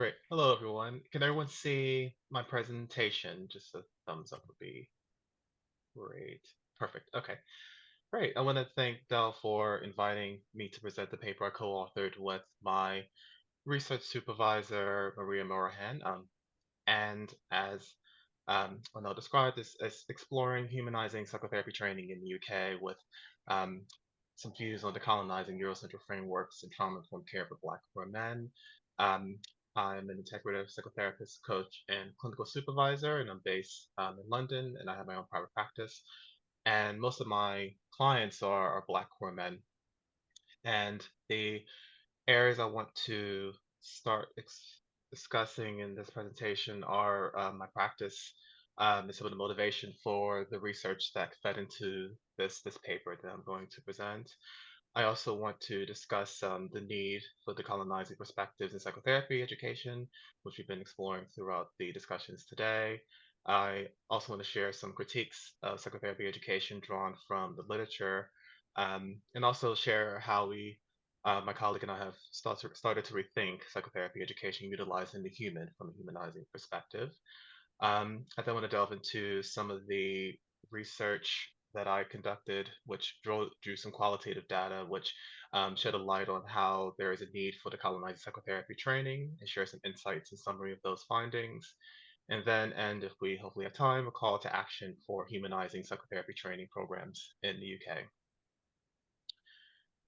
Great. Hello, everyone. Can everyone see my presentation? Just a thumbs up would be great. Perfect. Okay. Great. I want to thank Dell for inviting me to present the paper I co-authored with my research supervisor, Maria Morahan. And as I'll describe this as exploring humanizing psychotherapy training in the UK with um, some views on decolonizing Eurocentric frameworks and trauma-informed care for Black queer men. Um, I'm an integrative psychotherapist, coach, and clinical supervisor, and I'm based in London, and I have my own private practice. And most of my clients are Black queer men. And the areas I want to start discussing in this presentation are my practice and some of the motivation for the research that fed into this paper that I'm going to present. I also want to discuss the need for decolonizing perspectives in psychotherapy education, which we've been exploring throughout the discussions today. I also want to share some critiques of psychotherapy education drawn from the literature, and also share how my colleague and I have started to rethink psychotherapy education utilizing the human from a humanizing perspective. I then want to delve into some of the research that I conducted, which drew some qualitative data, which shed a light on how there is a need for decolonizing psychotherapy training and share some insights and summary of those findings. And then end, if we hopefully have time, a call to action for humanizing psychotherapy training programs in the UK.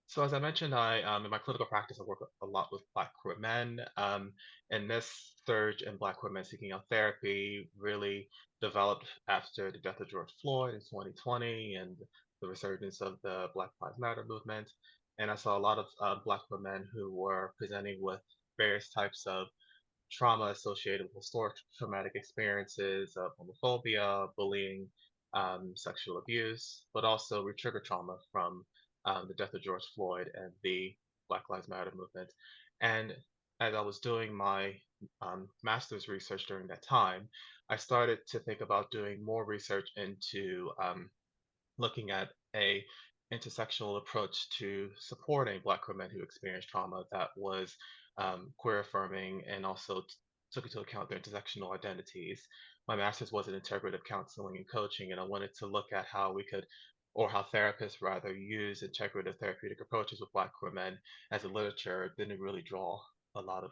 So as I mentioned, in my clinical practice, I work a lot with Black queer men, and this surge in Black queer men seeking out therapy really developed after the death of George Floyd in 2020 and the resurgence of the Black Lives Matter movement. And I saw a lot of Black queer men who were presenting with various types of trauma associated with historic traumatic experiences of homophobia, bullying, sexual abuse, but also re-trigger trauma from the death of George Floyd and the Black Lives Matter movement. And as I was doing my master's research during that time, I started to think about doing more research into looking at a intersectional approach to supporting Black women who experience trauma that was queer affirming and also took into account their intersectional identities. My master's was in integrative counseling and coaching, and I wanted to look at how we could, or how therapists rather, use integrative therapeutic approaches with Black queer men as a literature didn't really draw a lot of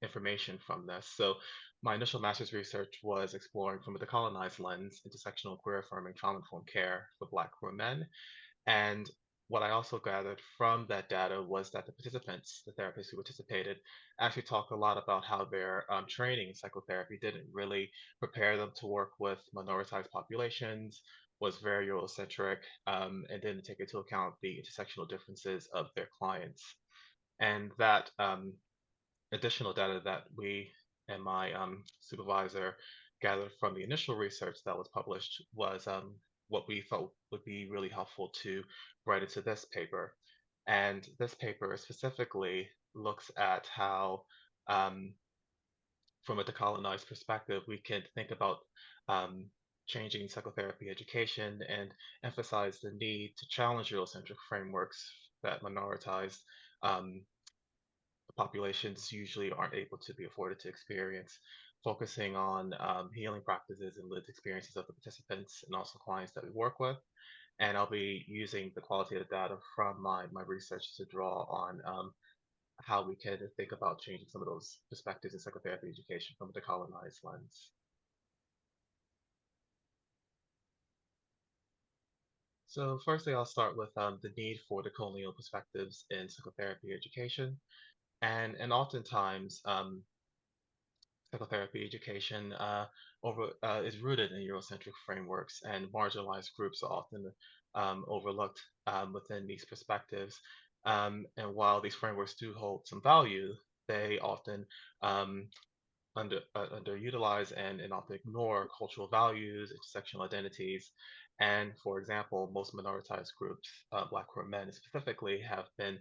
information from this. So my initial master's research was exploring from a decolonized lens intersectional queer affirming trauma informed care for Black queer men. And what I also gathered from that data was that the participants, the therapists who participated, actually talked a lot about how their training in psychotherapy didn't really prepare them to work with minoritized populations, was very Eurocentric, and didn't take into account the intersectional differences of their clients. And that additional data that we and my supervisor gathered from the initial research that was published was what we felt would be really helpful to write into this paper. And this paper specifically looks at how, um, from a decolonized perspective, we can think about um, changing psychotherapy education and emphasize the need to challenge Eurocentric frameworks that minoritized um, populations usually aren't able to be afforded to experience, focusing on healing practices and lived experiences of the participants and also clients that we work with. And I'll be using the qualitative data from my research to draw on how we can think about changing some of those perspectives in psychotherapy education from a decolonized lens. So firstly, I'll start with the need for decolonial perspectives in psychotherapy education. And oftentimes, psychotherapy education is rooted in Eurocentric frameworks, and marginalized groups are often overlooked within these perspectives. And while these frameworks do hold some value, they often um, underutilize and often ignore cultural values, intersectional identities. And for example, most minoritized groups, Black queer men specifically, have been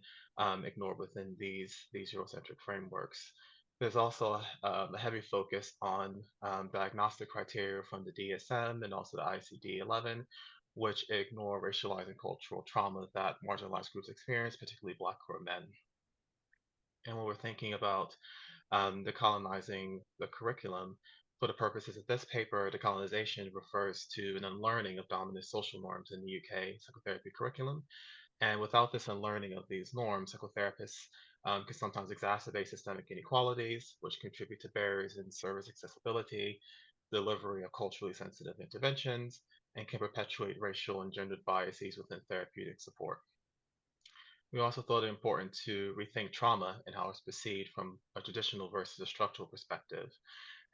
ignored within these Eurocentric frameworks. There's also a heavy focus on diagnostic criteria from the DSM and also the ICD-11, which ignore racialized and cultural trauma that marginalized groups experience, particularly Black queer men. And when we're thinking about Decolonizing the curriculum. For the purposes of this paper, decolonization refers to an unlearning of dominant social norms in the UK psychotherapy curriculum. And without this unlearning of these norms, psychotherapists can sometimes exacerbate systemic inequalities, which contribute to barriers in service accessibility, delivery of culturally sensitive interventions, and can perpetuate racial and gendered biases within therapeutic support. We also thought it important to rethink trauma and how it's perceived from a traditional versus a structural perspective.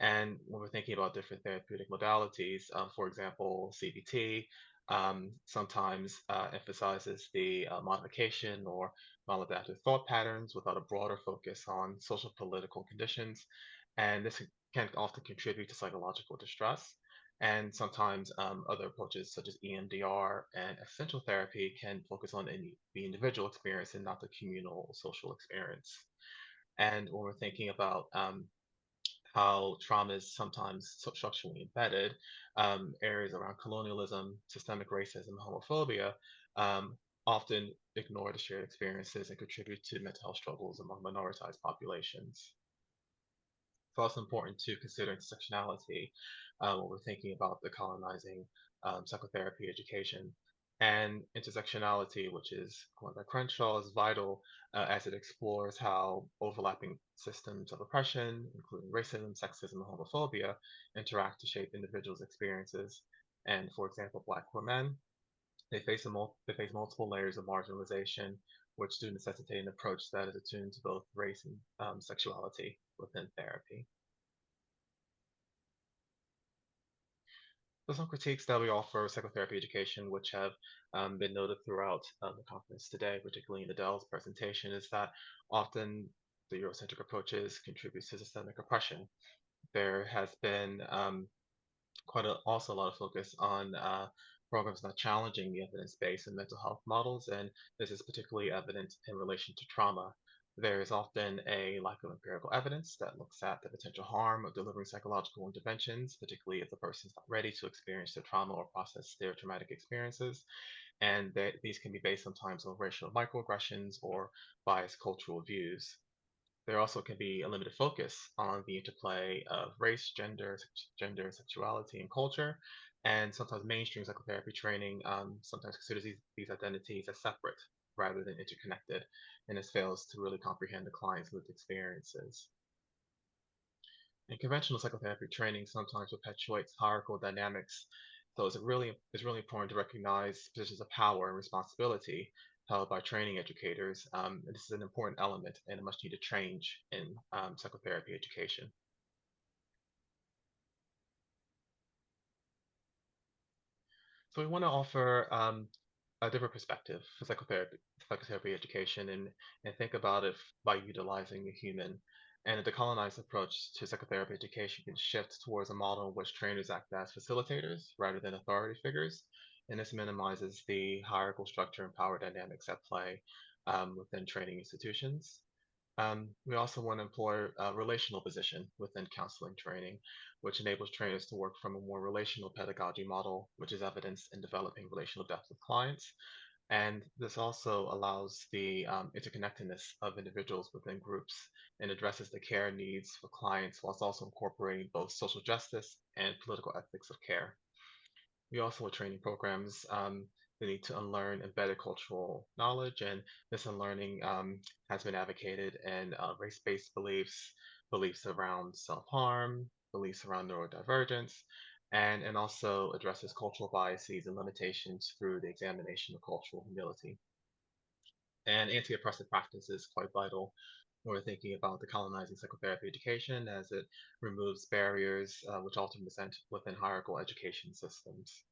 And when we're thinking about different therapeutic modalities, for example, CBT sometimes emphasizes the modification or maladaptive thought patterns without a broader focus on social political conditions. And this can often contribute to psychological distress. And sometimes other approaches, such as EMDR and existential therapy, can focus on the individual experience and not the communal social experience. And when we're thinking about how trauma is sometimes structurally embedded, areas around colonialism, systemic racism, homophobia, um, often ignore the shared experiences and contribute to mental health struggles among minoritized populations. It's also important to consider intersectionality when we're thinking about the colonizing psychotherapy education. And intersectionality, which is coined by Crenshaw, is vital as it explores how overlapping systems of oppression, including racism, sexism, and homophobia, interact to shape individuals' experiences. And for example, Black queer men, they face multiple layers of marginalization, which do necessitate an approach that is attuned to both race and sexuality within therapy. So some critiques that we offer psychotherapy education, which have been noted throughout the conference today, particularly in Adele's presentation, is that often the Eurocentric approaches contribute to systemic oppression. There has been also a lot of focus on programs not challenging the evidence base in mental health models, and this is particularly evident in relation to trauma. There is often a lack of empirical evidence that looks at the potential harm of delivering psychological interventions, particularly if the person is not ready to experience their trauma or process their traumatic experiences. And these can be based sometimes on racial microaggressions or biased cultural views. There also can be a limited focus on the interplay of race, gender, sexuality, and culture. And sometimes mainstream psychotherapy training sometimes considers these identities as separate rather than interconnected, and this fails to really comprehend the client's lived experiences. And conventional psychotherapy training sometimes perpetuates hierarchical dynamics. So it's really important to recognize positions of power and responsibility held by training educators. And this is an important element and a much needed change in psychotherapy education. So we want to offer a different perspective for psychotherapy education, and think about it by utilizing the human. And a decolonized approach to psychotherapy education can shift towards a model in which trainers act as facilitators rather than authority figures. And this minimizes the hierarchical structure and power dynamics at play within training institutions. We also want to employ a relational position within counseling training, which enables trainers to work from a more relational pedagogy model, which is evidenced in developing relational depth with clients. And this also allows the interconnectedness of individuals within groups and addresses the care needs for clients whilst also incorporating both social justice and political ethics of care. We also have training programs that need to unlearn embedded cultural knowledge, and this unlearning has been advocated in race-based beliefs, beliefs around self-harm, beliefs around neurodivergence, and also addresses cultural biases and limitations through the examination of cultural humility. And anti-oppressive practice is quite vital when we're thinking about decolonizing psychotherapy education, as it removes barriers which often present within hierarchical education systems.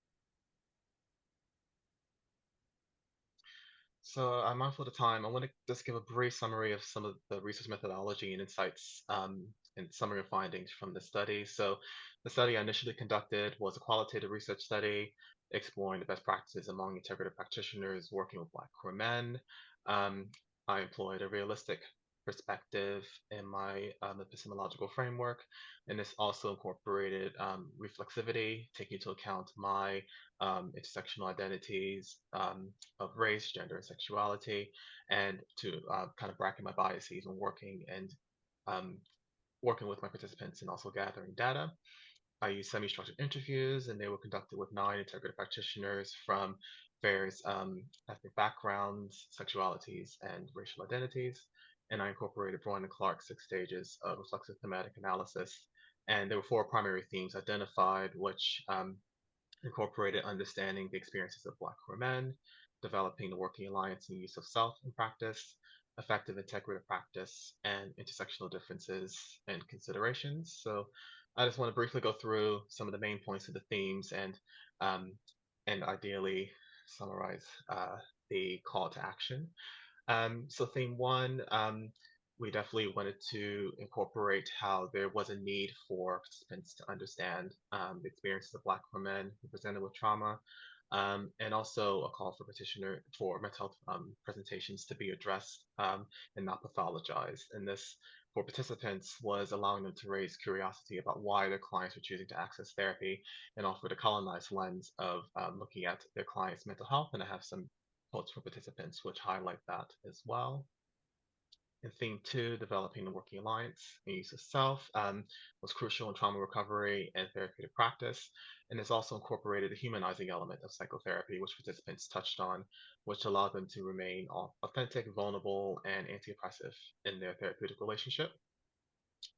So I'm mindful of the time. I want to just give a brief summary of some of the research methodology and insights and summary of findings from the study. So the study I initially conducted was a qualitative research study exploring the best practices among integrative practitioners working with Black queer men. Um, I employed a realistic perspective in my epistemological framework, and this also incorporated reflexivity, taking into account my intersectional identities, of race, gender, and sexuality, and to kind of bracket my biases when working and um, working with my participants and also gathering data. I used semi-structured interviews, and they were conducted with 9 integrative practitioners from various ethnic backgrounds, sexualities, and racial identities. And I incorporated Brown and Clark's 6 stages of reflexive thematic analysis. And there were 4 primary themes identified, which incorporated understanding the experiences of Black queer men, developing the working alliance and use of self in practice, effective integrative practice, and intersectional differences and considerations. So I just want to briefly go through some of the main points of the themes um, and ideally summarize the call to action. So theme one, we definitely wanted to incorporate how there was a need for participants to understand the experiences of Black women who presented with trauma, and also a call for petitioner for mental health presentations to be addressed and not pathologized. And this for participants was allowing them to raise curiosity about why their clients were choosing to access therapy and offer the colonized lens of looking at their clients' mental health. And I have some quotes from participants which highlight that as well. In theme two, developing the working alliance and use of self was crucial in trauma recovery and therapeutic practice, and it's also incorporated a humanizing element of psychotherapy, which participants touched on, which allowed them to remain authentic, vulnerable, and anti-oppressive in their therapeutic relationship.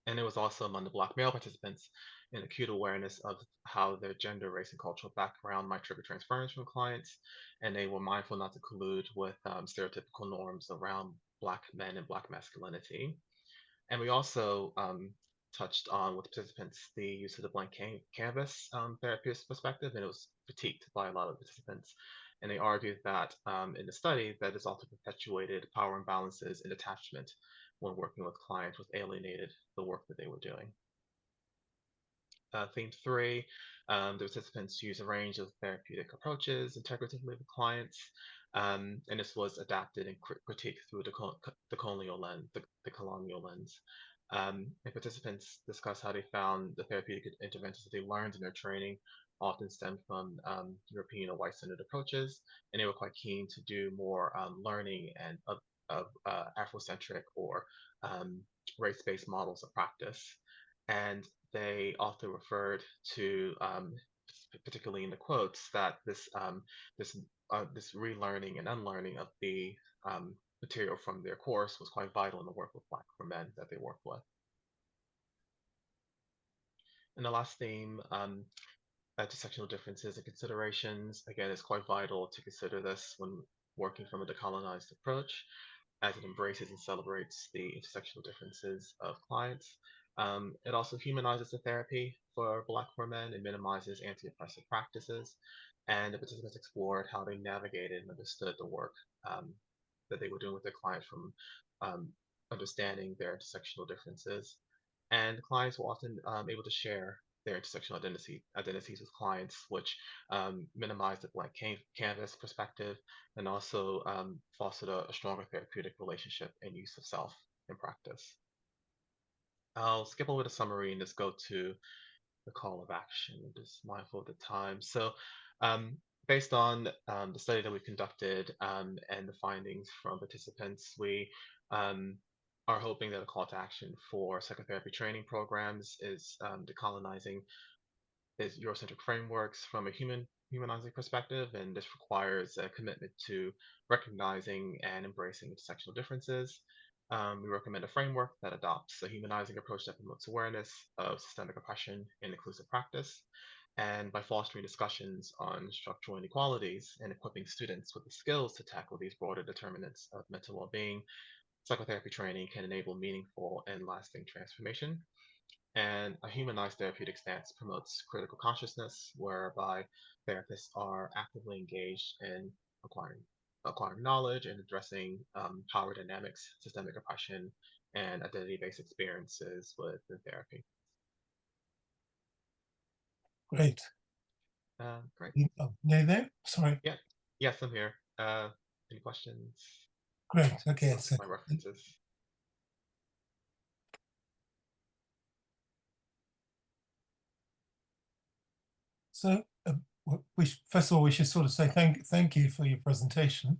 And it was also among the Black male participants an acute awareness of how their gender, race, and cultural background might trigger transference from clients. And they were mindful not to collude with stereotypical norms around Black men and Black masculinity. And we also touched on with participants the use of the blank canvas therapist perspective, and it was critiqued by a lot of participants. And they argued that in the study, that has also perpetuated power imbalances and attachment when working with clients, which alienated the work that they were doing. Theme three, the participants use a range of therapeutic approaches integratively with clients, and this was adapted and critiqued through the colonial lens, the colonial lens. And participants discuss how they found the therapeutic interventions that they learned in their training often stemmed from European or white-centered approaches, and they were quite keen to do more learning and of Afrocentric or race-based models of practice. And they also referred to, particularly in the quotes, that this relearning and unlearning of the material from their course was quite vital in the work with Black queer men that they worked with. And the last theme, intersectional differences and considerations. Again, it's quite vital to consider this when working from a decolonized approach, as it embraces and celebrates the intersectional differences of clients. It also humanizes the therapy for Black queer men and minimizes anti-oppressive practices. And the participants explored how they navigated and understood the work that they were doing with their clients from um, understanding their intersectional differences. And clients were often able to share their intersectional identities with clients, which minimized the blank canvas perspective and also fostered a stronger therapeutic relationship and use of self in practice. I'll skip over the summary and just go to the call of action. I'm just mindful of the time. So, um, based on the study that we conducted and the findings from participants, we um, are hoping that a call to action for psychotherapy training programs is decolonizing is Eurocentric frameworks from a humanizing perspective, and this requires a commitment to recognizing and embracing intersectional differences. We recommend a framework that adopts a humanizing approach that promotes awareness of systemic oppression in inclusive practice. And by fostering discussions on structural inequalities and equipping students with the skills to tackle these broader determinants of mental well-being, psychotherapy training can enable meaningful and lasting transformation. And a humanized therapeutic stance promotes critical consciousness, whereby therapists are actively engaged in acquiring knowledge and addressing power dynamics, systemic oppression, and identity-based experiences within therapy. Great. Great. Oh, there? Sorry. Yeah. Yes, I'm here. Any questions? Great. Okay. So, My references. first of all, we should sort of say thank you for your presentation,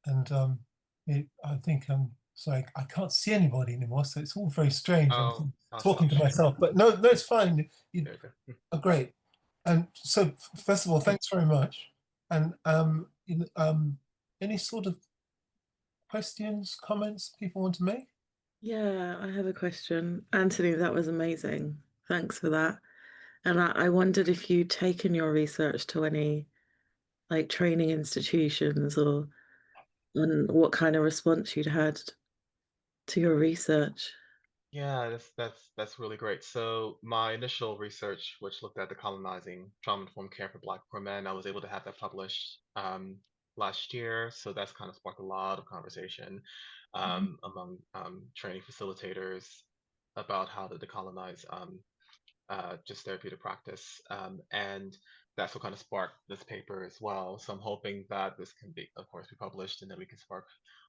and I think So I can't see anybody anymore. So it's all very strange. I'm Oh, I'll talking stop to sharing. myself, but no, no, it's fine. You There we go. are great. And so, first of all, thanks very much. And any sort of questions, comments people want to make? Yeah, I have a question. Anthony, that was amazing. Thanks for that. And I wondered if you'd taken your research to any like training institutions or and what kind of response you'd had to your research. Yeah, that's really great. So my initial research, which looked at decolonizing trauma-informed care for Black poor men, I was able to have that published last year. So that's kind of sparked a lot of conversation among training facilitators about how to decolonize just therapeutic practice. And that's what kind of sparked this paper as well. So I'm hoping that this can be, of course, be published and then we can spark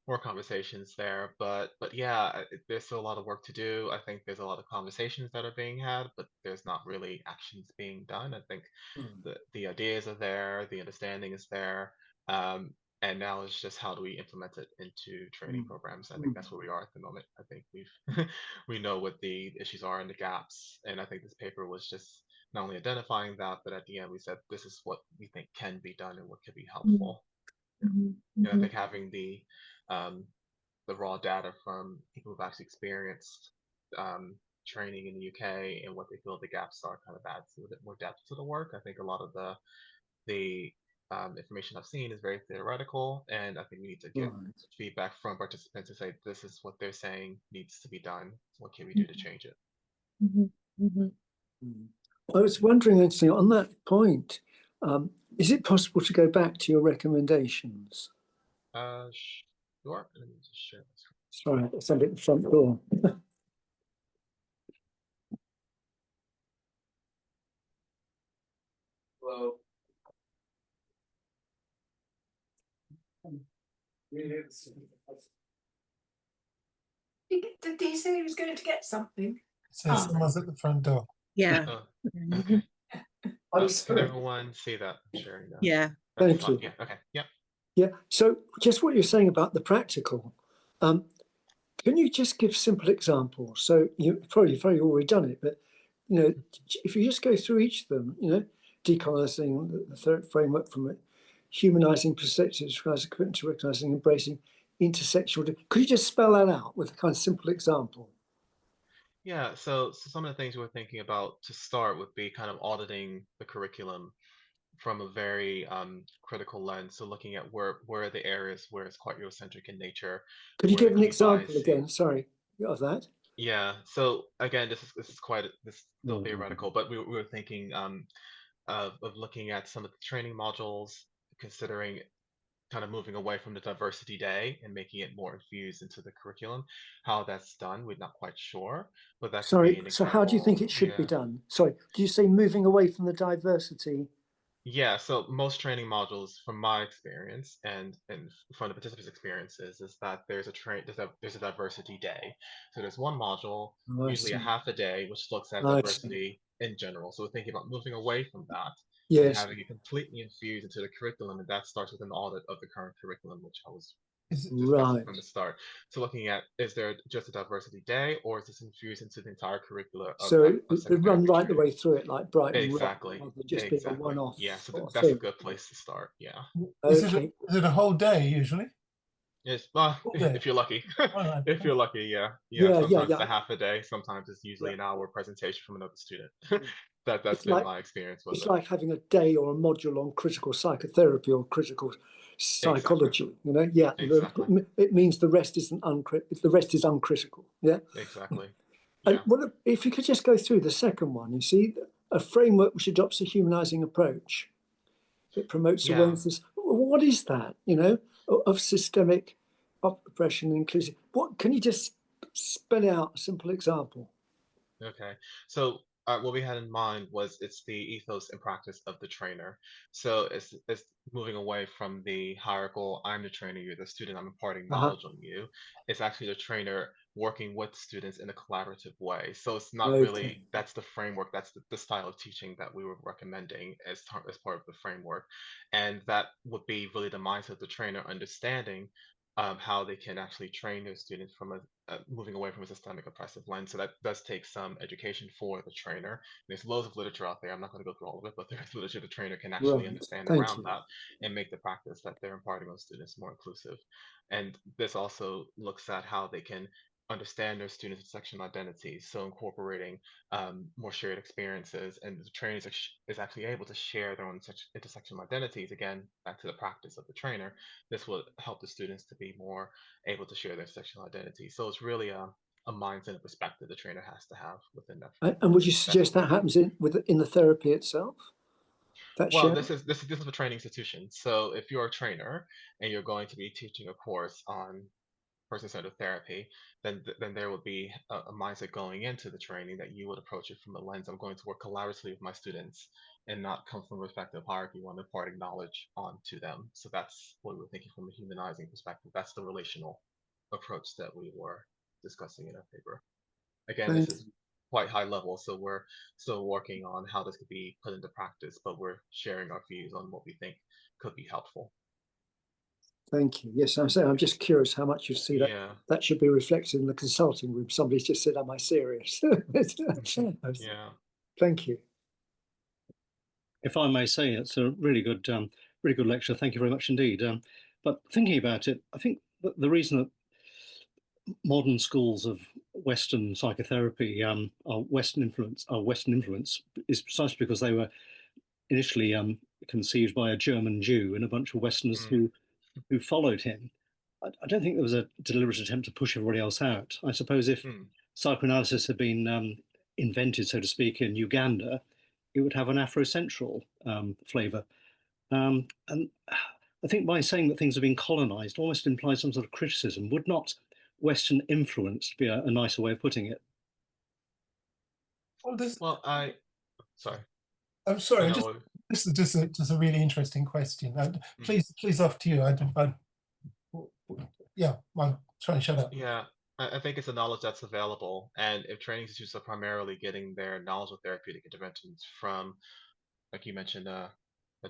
more conversations there. But yeah, there's still a lot of work to do. I think there's a lot of conversations that are being had, but there's not really actions being done. I think Mm, the ideas are there, the understanding is there. Um, and now it's just how do we implement it into training mm, programs. I think mm, that's where we are at the moment. I think we've we know what the issues are and the gaps, and I think this paper was just not only identifying that, but at the end we said this is what we think can be done and what could be Mhm, helpful. mhm, And I mhm, think having um, the raw data from people who've actually experienced training in the UK and what they feel the gaps are kind of adds a little bit more depth to the work. I think a lot of the information I've seen is very theoretical, and I think we need to get right. feedback from participants to say this is what they're saying needs to be done. What can we do to mhm, change it? mhm, mhm. Mm. I was wondering, actually, on that point, um, is it possible to go back to your recommendations? Uh, sure. Let me just share this. Sorry, it's at the front door. Well, Did he say he was going to get something? So Ah, someone's at the front door. Yeah. Oh, Mhm. okay. I'm Can sorry. everyone see that I'm sharing the Yeah. Thank slide? you. Yeah. Okay. Yep. Yeah. So, just what you're saying about the practical, um, can you just give simple examples? So, you've probably already done it, but if you just go through each of them, decolonising the third framework from it, humanising perspectives, commitment to recognising, embracing intersectional. Could you just spell that out with a kind of simple example? Yeah. So some of the things we're thinking about to start would be kind of auditing the curriculum from a very critical lens. So looking at where are the areas where it's quite Eurocentric in nature, Could you where give it an could be example biasing. again? Sorry, of that. Yeah. So again, this is quite this is still Mm. theoretical, but we were thinking of looking at some of the training modules, considering kind of moving away from the diversity day and making it more infused into the curriculum. How that's done, we're not quite sure, but that could Sorry. be an So, how do you think example. it should be Yeah. done? Sorry. Do you say moving away from the diversity? Yeah, so most training modules, from my experience and from the participants' experiences, is that there's a diversity day. So there's one module, Oh, I usually a see. half a day, which looks at I see. diversity in general. So we're thinking about moving away from that and Yes. having it completely infused into the curriculum, and that starts with an audit of the current curriculum, which I was Is it, discussing from the Right. start. So looking at, is there just a diversity day, or is this infused into the entire curricula So of they run psychotherapy right the training? way through it, like Brighton Rock, Exactly. rather than just being a Exactly. one-off Yeah, so sort of that's a thing. good place to start. Yeah. Okay. is it a whole day usually? Yes, well, Whole day. if you're lucky. All right. If you're lucky, yeah. Yeah, Yeah, yeah, sometimes it's yeah, a half a day, sometimes it's yeah. usually an hour presentation from another student. That's It's been like my experience with it's it. like having a day or a module on critical psychotherapy or critical Exactly. psychology. Yeah, Exactly. it means the rest isn't the rest is uncritical. Yeah. Exactly. And Yeah. what if you could just go through the second one? You see, a framework which adopts a humanising approach. It promotes Yeah. awareness. What is that? Of systemic oppression and inclusive. What can you just spell out a simple example? Okay. So what we had in mind was it's the ethos and practice of the trainer. So it's moving away from the hierarchical, I'm the trainer, you're the student, I'm imparting Uh-huh. knowledge on you. It's actually the trainer working with students in a collaborative way. So it's not Okay. really, that's the framework, that's the style of teaching that we were recommending as part of the framework. And that would be really the mindset of the trainer understanding how they can actually train their students from moving away from a systemic oppressive lens. So that does take some education for the trainer. There's loads of literature out there. I'm not going to go through all of it, but there's literature the trainer can actually Right. understand Thank around you. that and make the practice that they're imparting on students more inclusive. And this also looks at how they can understand their students' intersectional identities, so incorporating more shared experiences, and the trainer is actually able to share their own intersectional identities. Again, back to the practice of the trainer, this will help the students to be more able to share their sexual identity. So it's really a mindset and perspective the trainer has to have within that And framework. would you suggest that happens in the therapy itself? That Well, sharing? this is a training institution. So if you're a trainer and you're going to be teaching a course on person-centered therapy, then there would be a mindset going into the training that you would approach it from the lens, I'm going to work collaboratively with my students and not come from a respective hierarchy when I'm imparting knowledge onto them. So that's what we were thinking from a humanizing perspective. That's the relational approach that we were discussing in our paper. Again, this Thank, is quite high level, so we're still working on how this could be put into practice, but we're sharing our views on what we think could be helpful. thank you. Yes, I'm saying I'm just curious how much you see Yeah. that should be reflected in the consulting room. Somebody's just said, "Am I serious?" Yeah. Thank you. If I may say, it's a really good lecture. Thank you very much indeed. But thinking about it, I think that the reason that modern schools of Western psychotherapy are Western influence is precisely because they were initially conceived by a German Jew and a bunch of Westerners who followed him. I don't think there was a deliberate attempt to push everybody else out. I suppose if psychoanalysis had been invented, so to speak, in Uganda, it would have an Afrocentral flavour. And I think by saying that things have been colonized almost implies some sort of criticism. Would not Western influence be a nicer way of putting it? Well, sorry. I'm sorry. No, This is just a really interesting question. Please, off to you. Yeah, I'll try and shut up. Yeah, I think it's a knowledge that's available, and if training institutes are primarily getting their knowledge of therapeutic interventions from, like you mentioned, a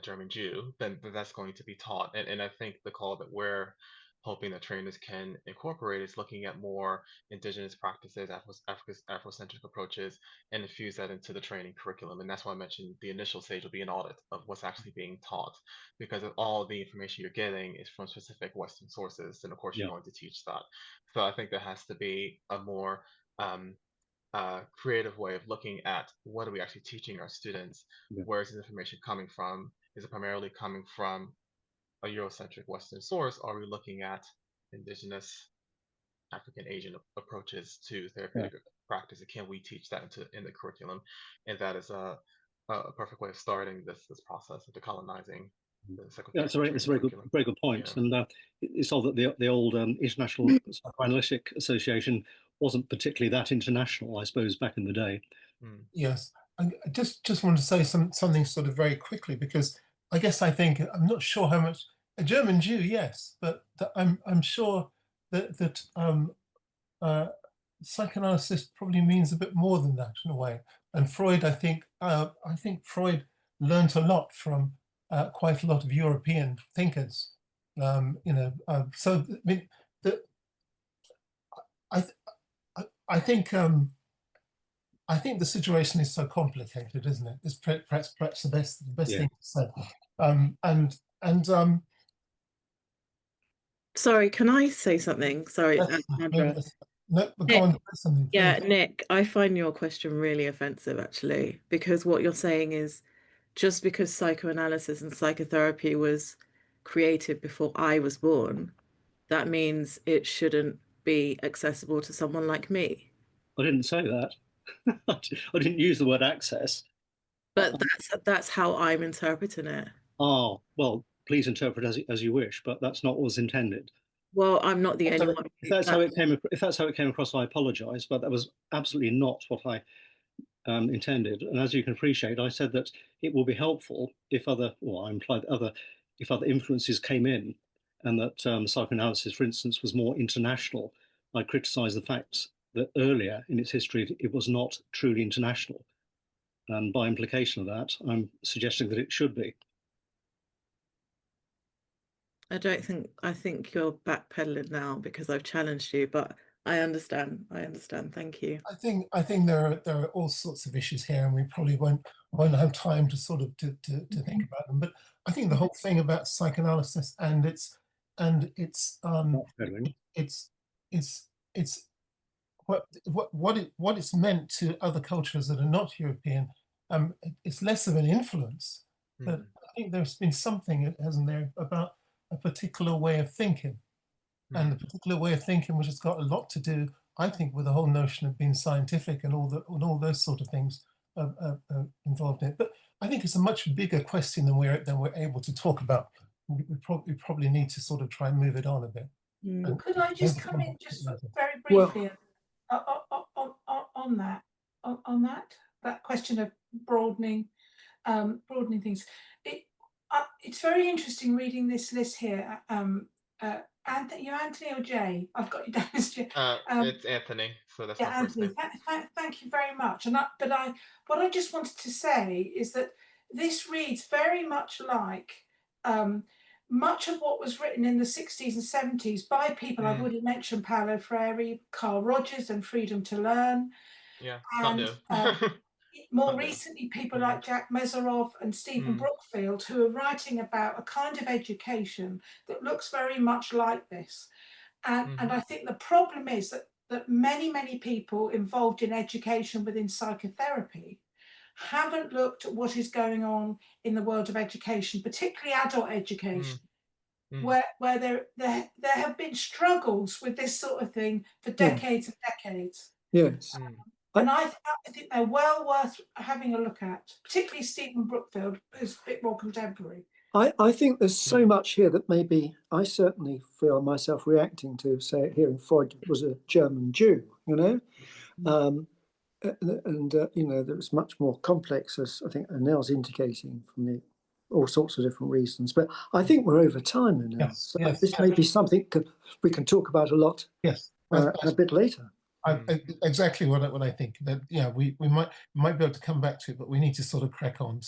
German Jew, then that's going to be taught. And I think the call that we're hoping that trainers can incorporate is looking at more indigenous practices, Afrocentric approaches, and infuse that into the training curriculum. And that's why I mentioned the initial stage will be an audit of what's actually being taught, because if all the information you're getting is from specific Western sources, then of course you're going to teach that. So I think there has to be a more creative way of looking at what are we actually teaching our students. Where is this information coming from? Is it primarily coming from a Eurocentric Western source? Or are we looking at indigenous African Asian approaches to therapeutic practice? And can we teach that in the curriculum? And that is a perfect way of starting this process of decolonizing the psychotherapy It's a very good point. Yeah. And it's all that the old International Psychoanalytic Association wasn't particularly that international, I suppose, back in the day. Yes, I just want to say something sort of very quickly, because I guess I'm not sure how much a German Jew, yes, but I'm sure that psychoanalysis probably means a bit more than that in a way. And Freud, I think Freud learnt a lot from quite a lot of European thinkers. So I mean, I think the situation is so complicated, isn't it? It's perhaps the best thing to say. Sorry, can I say something? Sorry, Sandra. No, go on, something, yeah, Nick, I find your question really offensive, actually, because what you're saying is just because psychoanalysis and psychotherapy was created before I was born, that means it shouldn't be accessible to someone like me. I didn't say that. I didn't use the word access. But that's how I'm interpreting it. Oh, well, please interpret as you wish, but that's not what was intended. Well, I'm not the only one. If that's how it came across, I apologise, but that was absolutely not what I intended. And as you can appreciate, I said that it will be helpful if I implied if other influences came in, and that psychoanalysis, for instance, was more international. I criticised the fact that earlier in its history it was not truly international, and by implication of that, I'm suggesting that it should be. I think you're backpedaling now because I've challenged you, but I understand. Thank you. I think there are all sorts of issues here, and we probably won't have time to sort of to think about them. But I think the whole thing about psychoanalysis and its what it's meant to other cultures that are not European. It's less of an influence, but I think there's been something, hasn't there, about a particular way of thinking, and the particular way of thinking which has got a lot to do, I think, with the whole notion of being scientific and all those sort of things involved in it. But I think it's a much bigger question than we're able to talk about. We probably need to sort of try and move it on a bit. Mm. Could I just come in just very Well- briefly on that question of broadening things? It's very interesting reading this list here. Anthony or Jay? I've got you down as Jay. It's Anthony, so that's Yeah, my first Anthony. name. Thank you very much. What I just wanted to say is that this reads very much like much of what was written in the 60s and 70s by people I've already mentioned, Paulo Freire, Carl Rogers, and Freedom to Learn. Yeah, and not new. more recently, people like Jack Meserov and Stephen Brookfield, who are writing about a kind of education that looks very much like this. And I think the problem is that many people involved in education within psychotherapy haven't looked at what is going on in the world of education, particularly adult education, where there have been struggles with this sort of thing for decades and decades. Yes. And I think they're well worth having a look at, particularly Stephen Brookfield, who's a bit more contemporary. I think there's so much here that maybe I certainly feel myself reacting to, say, hearing Freud was a German Jew, you know, and you know, that was much more complex, as I think Anel's indicating, from all sorts of different reasons. But I think we're over time now. Yes, So yes, this may be something we can talk about a lot. Yes, a bit later. Exactly what I think. That we might be able to come back to it, but we need to sort of crack on.